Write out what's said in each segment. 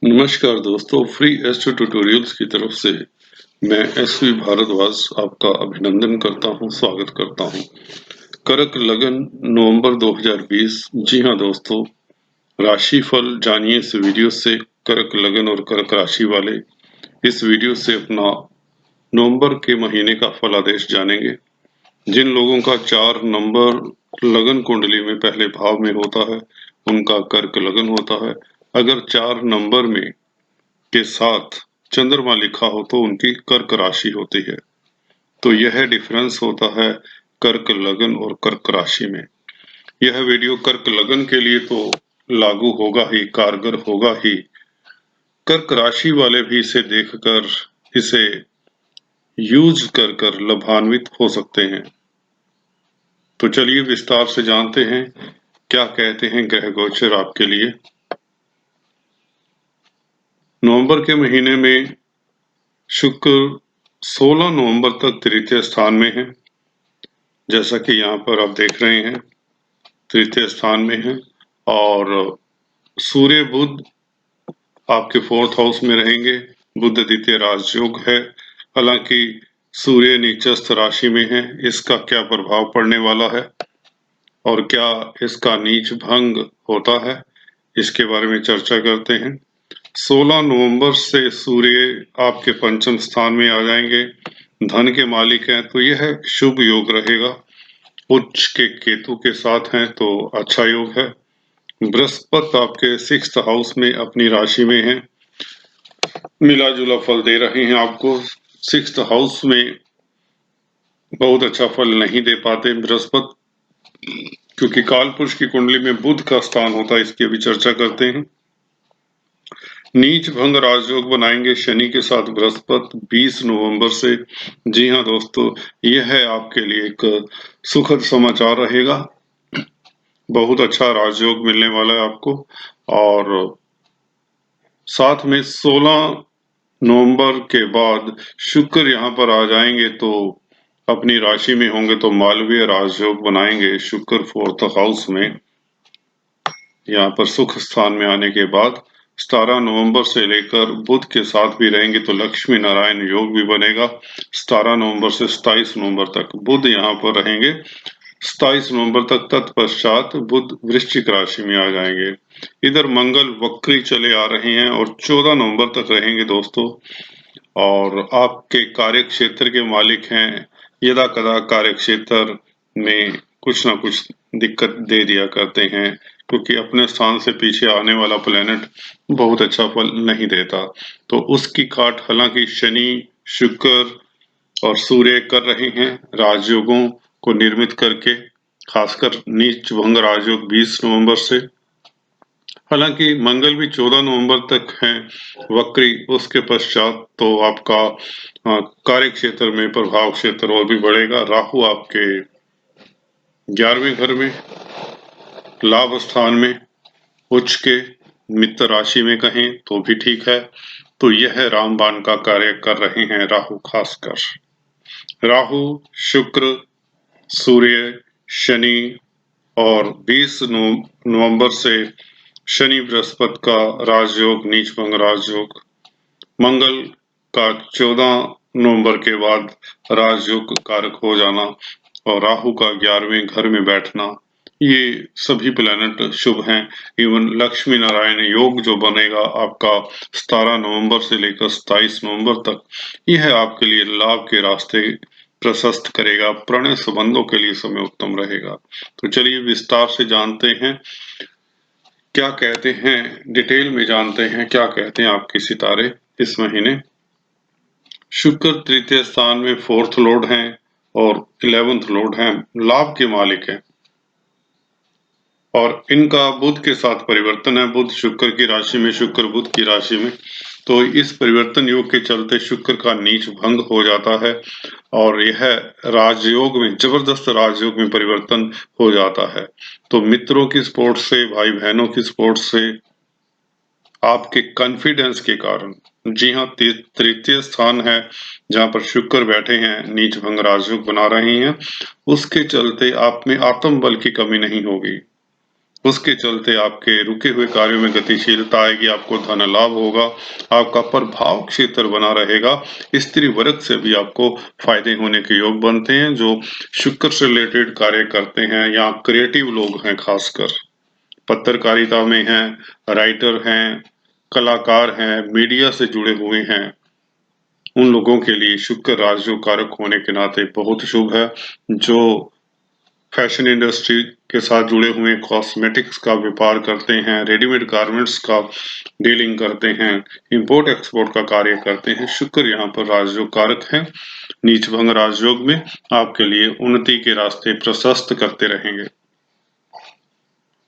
नमस्कार दोस्तों, free astro tutorials की तरफ से मैं एसवी भारद्वाज आपका अभिनंदन करता हूं, स्वागत करता हूं। कर्क लगन नवंबर 2020। जी हां दोस्तों, राशिफल जानिए इस वीडियो से। कर्क लगन और कर्क राशि वाले इस वीडियो से अपना नवंबर के महीने का फलादेश जानेंगे। जिन लोगों का 4 नंबर लगन कुंडली में पहले भाव में होता है उनका कर्क लगन होता है। अगर 4 नंबर में के साथ चंद्रमा लिखा हो तो उनकी कर्क राशि होती है। तो यह डिफरेंस होता है कर्क लगन और कर्क राशि में। यह वीडियो कर्क लगन के लिए तो लागू होगा ही, कारगर होगा ही। कर्क राशि वाले भी इसे देखकर इसे यूज कर लाभान्वित हो सकते हैं। तो चलिए विस्तार से जानते हैं क्या कहते हैं ग्रह गोचर आपके लिए। नवंबर के महीने में शुक्र 16 नवंबर तक तृतीय स्थान में है। जैसा कि यहाँ पर आप देख रहे हैं, तृतीय स्थान में है। और सूर्य बुध आपके 4th हाउस में रहेंगे। बुध द्वितीय राजयोग है। हालांकि सूर्य नीचस्थ राशि में है, इसका क्या प्रभाव पड़ने वाला है और क्या इसका नीच भंग होता है, इसके बारे में चर्चा करते हैं। 16 नवंबर से सूर्य आपके पंचम स्थान में आ जाएंगे, धन के मालिक हैं, तो यह शुभ योग रहेगा। उच्च के केतु के साथ हैं तो अच्छा योग है। बृहस्पति आपके 6th हाउस में अपनी राशि में है, मिला जुला फल दे रहे हैं आपको। 6th हाउस में बहुत अच्छा फल नहीं दे पाते बृहस्पति, क्योंकि कालपुरुष की कुंडली में बुध का स्थान होता है। इसकी अभी चर्चा करते हैं। नीच भंग राजयोग बनाएंगे शनि के साथ बृहस्पति 20 नवंबर से। जी हाँ दोस्तों, यह है आपके लिए एक सुखद समाचार रहेगा। बहुत अच्छा राजयोग मिलने वाला है आपको। और साथ में 16 नवंबर के बाद शुक्र यहाँ पर आ जाएंगे तो अपनी राशि में होंगे तो मालवीय राजयोग बनाएंगे शुक्र 4th हाउस में। यहाँ पर सुख स्थान में आने के बाद 17 नवंबर से लेकर बुध के साथ भी रहेंगे तो लक्ष्मी नारायण योग भी बनेगा। 17 नवंबर से 27 नवंबर तक बुध यहाँ पर रहेंगे। 27 नवंबर तक तत्पश्चात बुध वृश्चिक राशि में आ जाएंगे। इधर मंगल वक्री चले आ रहे हैं और 14 नवंबर तक रहेंगे दोस्तों। और आपके कार्य क्षेत्र के मालिक हैं, यदा कदा कार्य क्षेत्र में कुछ ना कुछ दिक्कत दे दिया करते हैं, क्योंकि अपने स्थान से पीछे आने वाला प्लेनेट बहुत अच्छा फल नहीं देता। तो उसकी काट हालांकि शनि, शुक्र और सूर्य कर रहे हैं राजयोगों को निर्मित करके, खासकर नीच भंग राजयोग 20 नवंबर से। हालांकि मंगल भी 14 नवंबर तक है वक्री। उसके पश्चात तो आपका कार्य क्षेत्र में प्रभाव क्षेत्र और भी बढ़ेगा। राहु आपके 11वें घर में, लाभ स्थान में, उच्च के मित्र राशि में कहें तो भी ठीक है। तो यह रामबाण का कार्य कर रहे हैं राहु। खासकर राहु, शुक्र, सूर्य, शनि और 20 नवंबर से शनि बृहस्पति का राजयोग, नीच भंग राजयोग, मंगल का 14 नवंबर के बाद राजयोग कारक हो जाना और राहु का 11वें घर में बैठना, ये सभी प्लैनेट शुभ हैं। इवन लक्ष्मी नारायण योग जो बनेगा आपका 17 नवंबर से लेकर 27 नवंबर तक, यह आपके लिए लाभ के रास्ते प्रशस्त करेगा। प्रणय संबंधों के लिए समय उत्तम रहेगा। तो चलिए विस्तार से जानते हैं क्या कहते हैं, डिटेल में जानते हैं क्या कहते हैं आपके सितारे इस महीने। शुक्र तृतीय स्थान में 4th लॉर्ड हैं और 11th लॉर्ड हैं, लाभ के मालिक हैं। और इनका बुध के साथ परिवर्तन है, बुध शुक्र की राशि में, शुक्र बुध की राशि में। तो इस परिवर्तन योग के चलते शुक्र का नीच भंग हो जाता है और यह राजयोग में, जबरदस्त राजयोग में परिवर्तन हो जाता है। तो मित्रों की सपोर्ट से, भाई बहनों की सपोर्ट से, आपके कॉन्फिडेंस के कारण, जी हाँ, तृतीय स्थान है जहां पर शुक्र बैठे हैं, नीच भंग राजयोग बना रहे हैं, उसके चलते आप में आत्म बल की कमी नहीं होगी। उसके चलते आपके रुके हुए कार्यों में गतिशीलता आएगी, आपको धन लाभ होगा, आपका प्रभाव क्षेत्र बना रहेगा। स्त्री वर्ग से भी आपको फायदे होने के योग बनते हैं। जो शुक्र से रिलेटेड कार्य करते हैं या क्रिएटिव लोग हैं, खासकर पत्रकारिता में हैं, राइटर हैं, कलाकार हैं, मीडिया से जुड़े हुए हैं, उन लोगों के लिए शुक्र राजयोग कारक होने के नाते बहुत शुभ है। जो फैशन इंडस्ट्री के साथ जुड़े हुए, कॉस्मेटिक्स का व्यापार करते हैं, रेडीमेड गारमेंट्स का डीलिंग करते हैं, इंपोर्ट एक्सपोर्ट का कार्य करते हैं, शुक्र यहाँ पर राजयोग कारक है। नीच भंग राजयोग में आपके लिए उन्नति के रास्ते प्रशस्त करते रहेंगे।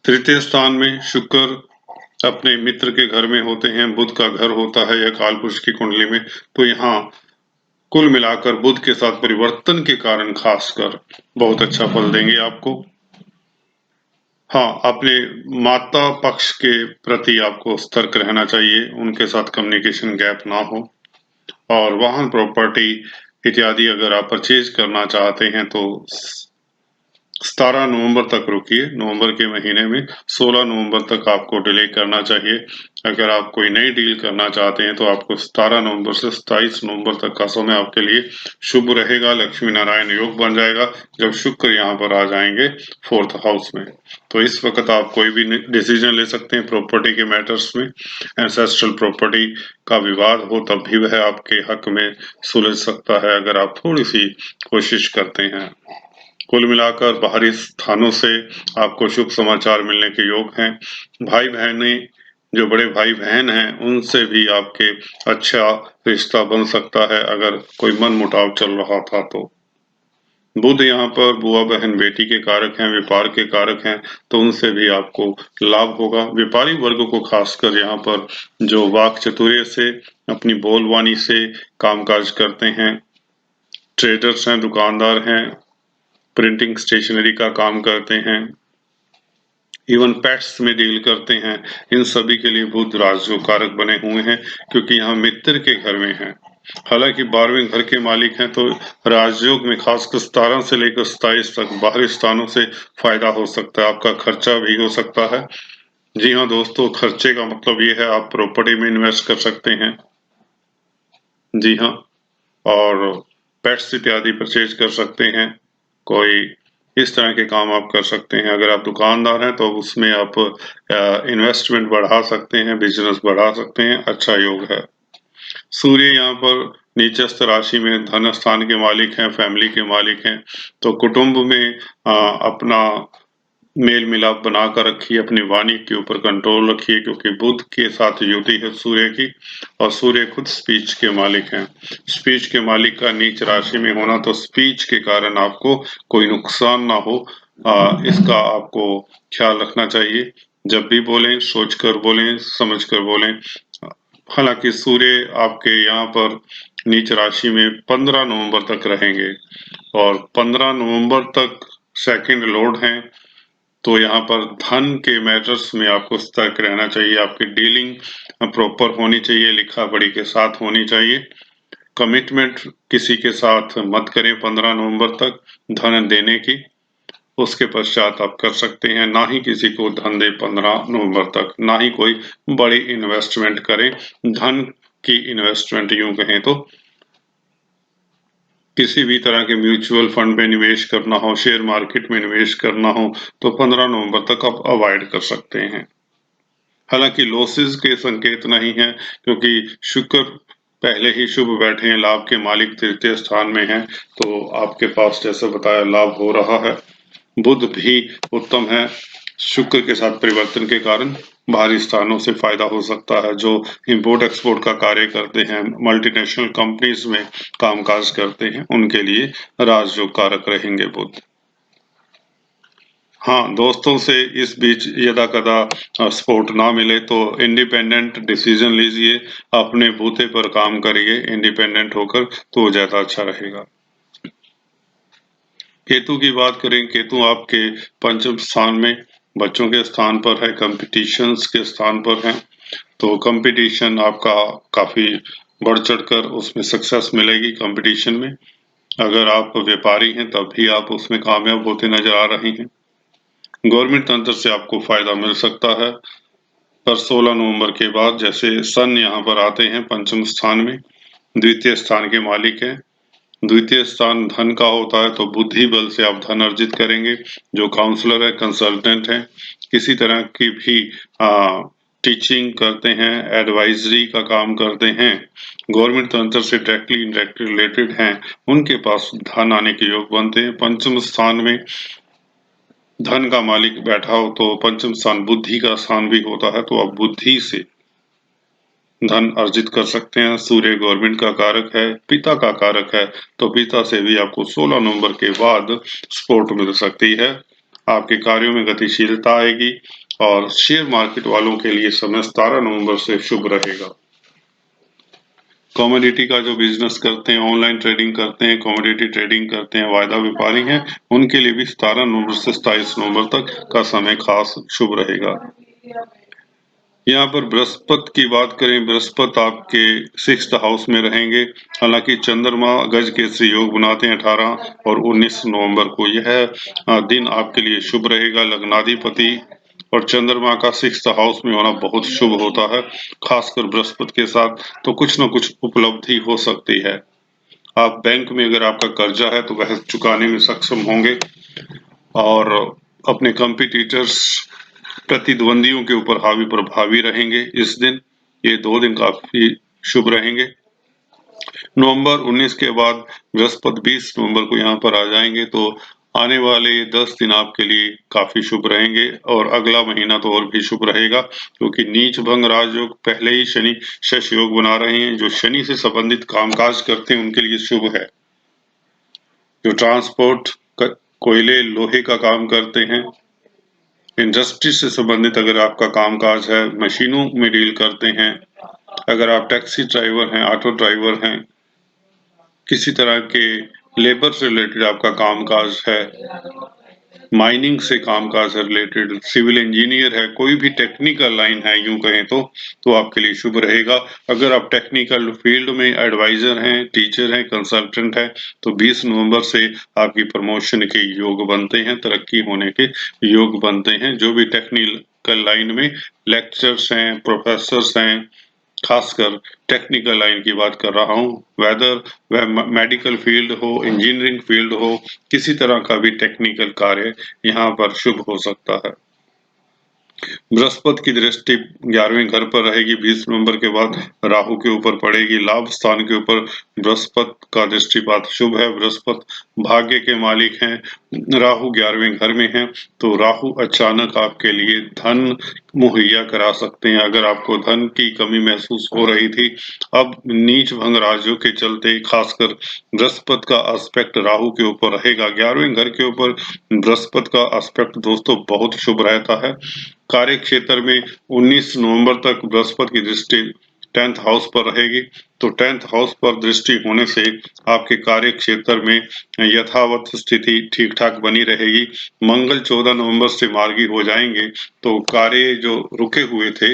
तृतीय स्थान में शुक्र अपने मित्र के घर में होते हैं, बुध का घर होता है यह कालपुरुष की कुंडली में, तो यहाँ कुल मिलाकर बुध के साथ परिवर्तन के कारण खासकर बहुत अच्छा फल देंगे आपको। हाँ, अपने माता पक्ष के प्रति आपको सतर्क रहना चाहिए, उनके साथ कम्युनिकेशन गैप ना हो। और वाहन, प्रॉपर्टी इत्यादि अगर आप परचेज करना चाहते हैं तो 17 नवंबर तक रुकिए। नवंबर के महीने में 16 नवंबर तक आपको डिले करना चाहिए। अगर आप कोई नई डील करना चाहते हैं तो आपको 17 नवंबर से 27 नवंबर तक का समय आपके लिए शुभ रहेगा। लक्ष्मी नारायण योग बन जाएगा जब शुक्र यहाँ पर आ जाएंगे 4th हाउस में। तो इस वक्त आप कोई भी डिसीजन ले सकते हैं प्रॉपर्टी के मैटर्स में। एंसेस्ट्रल प्रॉपर्टी का विवाद हो तब भी वह आपके हक में सुलझ सकता है अगर आप थोड़ी सी कोशिश करते हैं। कुल मिलाकर बाहरी स्थानों से आपको शुभ समाचार मिलने के योग हैं। भाई बहने, जो बड़े भाई बहन हैं, उनसे भी आपके अच्छा रिश्ता बन सकता है अगर कोई मन मुटाव चल रहा था तो। बुध यहाँ पर बुआ बहन बेटी के कारक हैं, व्यापार के कारक हैं, तो उनसे भी आपको लाभ होगा। व्यापारी वर्ग को खासकर यहाँ पर जो वाक चतुर्य से, अपनी बोलवाणी से कामकाज करते हैं, ट्रेडर्स हैं, दुकानदार हैं, प्रिंटिंग स्टेशनरी का काम करते हैं, इवन पेट्स में डील करते हैं, इन सभी के लिए बुध राजयोग कारक बने हुए हैं क्योंकि यहाँ मित्र के घर में है। हालांकि 12वें घर के मालिक हैं तो राजयोग में खासकर 17 से लेकर 27 तक बाहरी स्थानों से फायदा हो सकता है, आपका खर्चा भी हो सकता है। जी हाँ दोस्तों, खर्चे का मतलब ये है आप प्रॉपर्टी में इन्वेस्ट कर सकते हैं। जी हाँ, और पेट्स इत्यादि परचेज कर सकते हैं। कोई इस तरह के काम आप कर सकते हैं। अगर आप दुकानदार हैं तो उसमें आप इन्वेस्टमेंट बढ़ा सकते हैं, बिजनेस बढ़ा सकते हैं, अच्छा योग है। सूर्य यहाँ पर नीचस्थ राशि में धन स्थान के मालिक हैं, फैमिली के मालिक हैं, तो कुटुंब में अपना मेल मिलाप बनाकर रखिए, अपनी वाणी के ऊपर कंट्रोल रखिए क्योंकि बुध के साथ युति है सूर्य की, और सूर्य खुद स्पीच के मालिक हैं। स्पीच के मालिक का नीच राशि में होना तो स्पीच के कारण आपको कोई नुकसान ना हो, इसका आपको ख्याल रखना चाहिए। जब भी बोलें सोच कर बोलें, समझ कर बोलें। हालांकि सूर्य आपके यहाँ पर नीच राशि में 15 नवंबर तक रहेंगे और 15 नवंबर तक सेकंड लॉर्ड हैं, तो यहाँ पर धन के मैटर्स में आपको सतर्क रहना चाहिए। आपकी डीलिंग प्रॉपर होनी चाहिए, लिखा पढ़ी के साथ होनी चाहिए। कमिटमेंट किसी के साथ मत करें 15 नवंबर तक धन देने की, उसके पश्चात आप कर सकते हैं। ना ही किसी को धन दे 15 नवंबर तक, ना ही कोई बड़ी इन्वेस्टमेंट करें। धन की इन्वेस्टमेंट यूं कहें तो किसी भी तरह के म्यूचुअल फंड में निवेश करना हो, शेयर मार्केट में निवेश करना हो तो 15 नवंबर तक आप अवॉइड कर सकते हैं। हालांकि लॉसेस के संकेत नहीं है क्योंकि शुक्र पहले ही शुभ बैठे हैं, लाभ के मालिक तृतीय स्थान में हैं, तो आपके पास जैसे बताया लाभ हो रहा है। बुध भी उत्तम है, शुक्र के साथ परिवर्तन के कारण बाहरी स्थानों से फायदा हो सकता है। जो इंपोर्ट एक्सपोर्ट का कार्य करते हैं, मल्टीनेशनल कंपनीज में कामकाज करते हैं, उनके लिए राजयोग कारक रहेंगे बुध। हाँ, दोस्तों से इस बीच यदा कदा सपोर्ट ना मिले तो इंडिपेंडेंट डिसीजन लीजिए, अपने बूते पर काम करिए इंडिपेंडेंट होकर, तो ज्यादा अच्छा रहेगा। केतु की बात करें, केतु आपके पंचम स्थान में बच्चों के स्थान पर है, कंपटीशंस के स्थान पर है, तो कंपटीशन आपका काफी बढ़ चढ़कर उसमें सक्सेस मिलेगी कंपटीशन में। अगर आप व्यापारी हैं तब भी आप उसमें कामयाब होते नजर आ रहे हैं। गवर्नमेंट तंत्र से आपको फायदा मिल सकता है। पर 16 नवंबर के बाद जैसे सन यहाँ पर आते हैं पंचम स्थान में, द्वितीय स्थान के मालिक हैं। द्वितीय स्थान धन का होता है, तो बुद्धि बल से आप धन अर्जित करेंगे। जो काउंसलर है, कंसल्टेंट है, किसी तरह की भी टीचिंग करते हैं, एडवाइजरी का काम करते हैं, गवर्नमेंट तंत्र से डायरेक्टली इनडायरेक्टली रिलेटेड हैं, उनके पास धन आने के योग बनते हैं। पंचम स्थान में धन का मालिक बैठा हो तो पंचम स्थान बुद्धि का स्थान भी होता है, तो आप बुद्धि से धन अर्जित कर सकते हैं। सूर्य गवर्नमेंट का कारक है, पिता का कारक है, तो पिता से भी आपको 16 नवंबर के बाद सपोर्ट मिल सकती है। आपके कार्यों में गतिशीलता आएगी और शेयर मार्केट वालों के लिए समय 17 नवंबर से शुभ रहेगा। कमोडिटी का जो बिजनेस करते हैं, ऑनलाइन ट्रेडिंग करते हैं, कमोडिटी ट्रेडिंग करते हैं, वायदा व्यापारी हैं, उनके लिए भी 17 नवंबर से 27 नवंबर तक का समय खास शुभ रहेगा। यहाँ पर बृहस्पति की बात करें, बृहस्पति आपके 6th हाउस में रहेंगे। हालांकि चंद्रमा गज केसरी योग बनाते हैं 18 और 19 नवंबर को। यह दिन आपके लिए शुभ रहेगा। लग्नाधिपति और चंद्रमा का 6th हाउस में होना बहुत शुभ होता है, खासकर बृहस्पति के साथ। तो कुछ न कुछ उपलब्धि हो सकती है। आप बैंक में अगर आपका कर्जा है तो वह चुकाने में सक्षम होंगे और अपने कंपटीटर्स, प्रतिद्वंदियों के ऊपर हावी प्रभावी रहेंगे इस दिन। ये 2 दिन काफी शुभ रहेंगे। नवंबर 19 के बाद बृहस्पति 20 नवंबर को यहाँ पर आ जाएंगे, तो आने वाले 10 दिन आपके लिए काफी शुभ रहेंगे और अगला महीना तो और भी शुभ रहेगा, क्योंकि नीच भंग राजयोग पहले ही शनि शश योग बना रहे हैं। जो शनि से संबंधित कामकाज करते हैं उनके लिए शुभ है। जो ट्रांसपोर्ट, कोयले, लोहे का काम करते हैं, इंडस्ट्री से संबंधित अगर आपका कामकाज है, मशीनों में डील करते हैं, अगर आप टैक्सी ड्राइवर हैं, ऑटो ड्राइवर हैं, किसी तरह के लेबर से रिलेटेड आपका कामकाज है, माइनिंग से कामकाज है रिलेटेड, सिविल इंजीनियर है, कोई भी टेक्निकल लाइन है यूं कहें तो आपके लिए शुभ रहेगा। अगर आप टेक्निकल फील्ड में एडवाइजर हैं, टीचर हैं, कंसल्टेंट हैं, तो 20 नवंबर से आपकी प्रमोशन के योग बनते हैं, तरक्की होने के योग बनते हैं। जो भी टेक्निकल लाइन में लेक्चरर्स हैं, प्रोफेसर्स हैं, खासकर टेक्निकल लाइन की बात कर रहा हूँ, वेदर वह मेडिकल फील्ड हो, इंजीनियरिंग फील्ड हो, किसी तरह का भी टेक्निकल कार्य यहाँ पर शुभ हो सकता है। बृहस्पति की दृष्टि 11वें घर पर रहेगी। 20 नवंबर के बाद राहु के ऊपर पड़ेगी। लाभ स्थान के ऊपर बृहस्पति का दृष्टिपात शुभ है। बृहस्पति भाग्य के मालिक हैं। राहु 11वें घर में है, तो राहु अचानक आपके लिए धन मुहैया करा सकते हैं। अगर आपको धन की कमी महसूस हो रही थी, अब नीच भंग राजयोग के चलते खासकर बृहस्पति का एस्पेक्ट राहु के ऊपर रहेगा। 11वें घर के ऊपर बृहस्पति का एस्पेक्ट दोस्तों बहुत शुभ रहता है। कार्य क्षेत्र में 19 नवंबर तक बृहस्पति की दृष्टि 10th हाउस पर रहेगी, तो 10th हाउस पर दृष्टि होने से आपके कार्य क्षेत्र में यथावत स्थिति ठीक ठाक बनी रहेगी। मंगल 14 नवंबर से मार्गी हो जाएंगे, तो कार्य जो रुके हुए थे,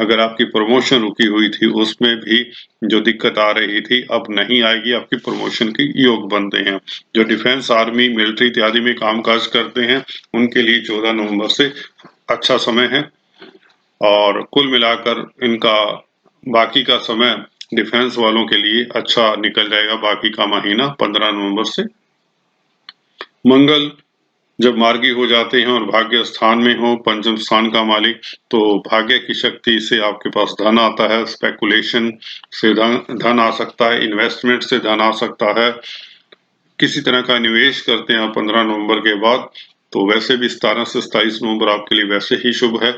अगर आपकी प्रमोशन रुकी हुई थी उसमें भी जो दिक्कत आ रही थी अब नहीं आएगी, आपकी प्रमोशन के योग बनते हैं। जो डिफेंस, आर्मी, मिलिट्री इत्यादि में कामकाज करते हैं उनके लिए 14 नवंबर से अच्छा समय है और कुल मिलाकर इनका बाकी का समय डिफेंस वालों के लिए अच्छा निकल जाएगा। बाकी का महीना 15 नवंबर से। मंगल जब मार्गी हो जाते हैं और भाग्य स्थान में हो, पंचम स्थान का मालिक, तो भाग्य की शक्ति से आपके पास धन आता है। स्पेकुलेशन से धन आ सकता है, इन्वेस्टमेंट से धन आ सकता है। किसी तरह का निवेश करते हैं 15 नवंबर के बाद, तो वैसे भी 17 से 27 नवंबर आपके लिए वैसे ही शुभ है।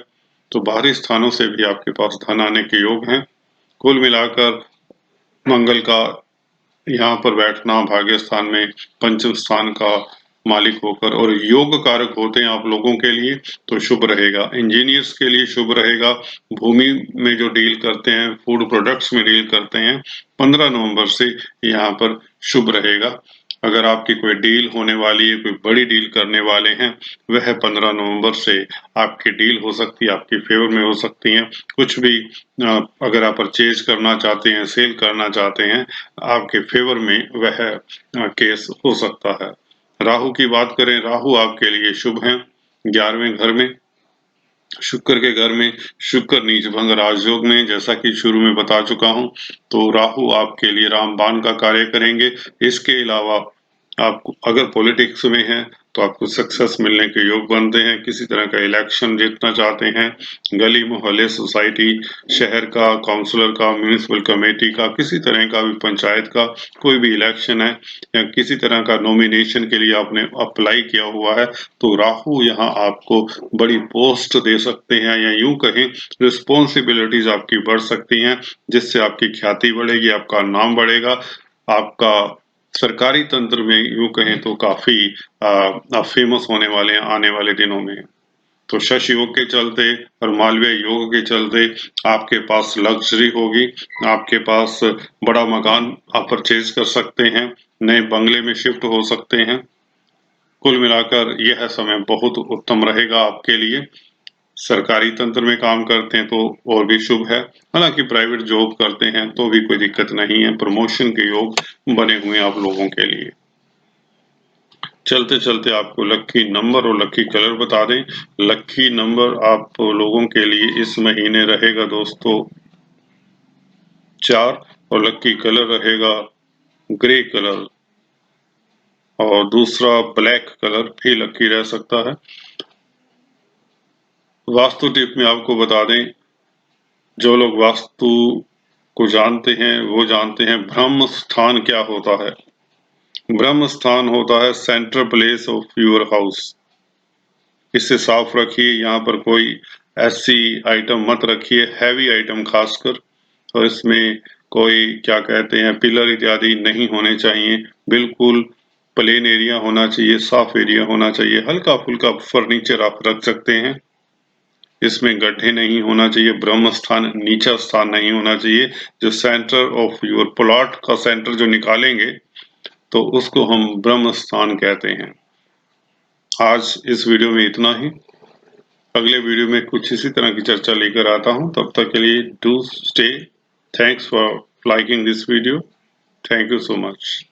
तो बाहरी स्थानों से भी आपके पास धन आने के योग हैं। कुल मिलाकर मंगल का यहाँ पर बैठना भाग्य स्थान में पंचम स्थान का मालिक होकर और योग कारक होते हैं आप लोगों के लिए, तो शुभ रहेगा। इंजीनियर्स के लिए शुभ रहेगा। भूमि में जो डील करते हैं, फूड प्रोडक्ट्स में डील करते हैं, 15 नवंबर से यहाँ पर शुभ रहेगा। अगर आपकी कोई डील होने वाली है, कोई बड़ी डील करने वाले हैं, वह 15 नवंबर से आपकी डील हो सकती है, आपकी फेवर में हो सकती है। कुछ भी अगर आप परचेज करना चाहते हैं, सेल करना चाहते हैं, आपके फेवर में वह केस हो सकता है। राहु की बात करें, राहु आपके लिए शुभ हैं। 11वें घर में, शुक्र के घर में, शुक्र नीच भंग राजयोग में, जैसा कि शुरू में बता चुका हूं। तो राहु आपके लिए रामबाण का कार्य करेंगे। इसके अलावा आप अगर पॉलिटिक्स में हैं तो आपको सक्सेस मिलने के योग बनते हैं। किसी तरह का इलेक्शन जीतना चाहते हैं, गली मोहल्ले सोसाइटी शहर का काउंसलर का म्यूनिसिपल कमेटी का किसी तरह का भी पंचायत का कोई भी इलेक्शन है या किसी तरह का नॉमिनेशन के लिए आपने अप्लाई किया हुआ है तो राहु यहाँ आपको बड़ी पोस्ट दे सकते हैं या यूं कहें रिस्पॉन्सिबिलिटीज आपकी बढ़ सकती हैं, जिससे आपकी ख्याति बढ़ेगी, आपका नाम बढ़ेगा, आपका सरकारी तंत्र में यूं कहें तो काफी आप फेमस होने वाले हैं आने वाले दिनों में। तो शश योग के चलते और मालवीय योग के चलते आपके पास लग्जरी होगी, आपके पास बड़ा मकान आप परचेज कर सकते हैं, नए बंगले में शिफ्ट हो सकते हैं। कुल मिलाकर यह समय बहुत उत्तम रहेगा आपके लिए। सरकारी तंत्र में काम करते हैं तो और भी शुभ है, हालांकि प्राइवेट जॉब करते हैं तो भी कोई दिक्कत नहीं है। प्रमोशन के योग बने हुए हैं आप लोगों के लिए। चलते चलते आपको लकी नंबर और लकी कलर बता दें। लकी नंबर आप लोगों के लिए इस महीने रहेगा दोस्तों 4 और लकी कलर रहेगा ग्रे कलर और दूसरा ब्लैक कलर भी लकी रह सकता है। वास्तु टिप में आपको बता दें, जो लोग वास्तु को जानते हैं वो जानते हैं ब्रह्म स्थान क्या होता है। ब्रह्म स्थान होता है central place of your house. इसे साफ रखिए, यहाँ पर कोई ऐसी आइटम मत रखिए, हैवी आइटम खासकर, और इसमें कोई क्या कहते हैं पिलर इत्यादि नहीं होने चाहिए। बिल्कुल प्लेन एरिया होना चाहिए, साफ एरिया होना चाहिए। हल्का फुल्का फर्नीचर आप रख सकते हैं, इसमें गड्ढे नहीं होना चाहिए। ब्रह्म स्थान नीचा स्थान नहीं होना चाहिए। जो सेंटर ऑफ योर प्लॉट का सेंटर जो निकालेंगे तो उसको हम ब्रह्म स्थान कहते हैं। आज इस वीडियो में इतना ही। अगले वीडियो में कुछ इसी तरह की चर्चा लेकर आता हूं। तब तक के लिए do stay. Thanks for liking this video. Thank you so much.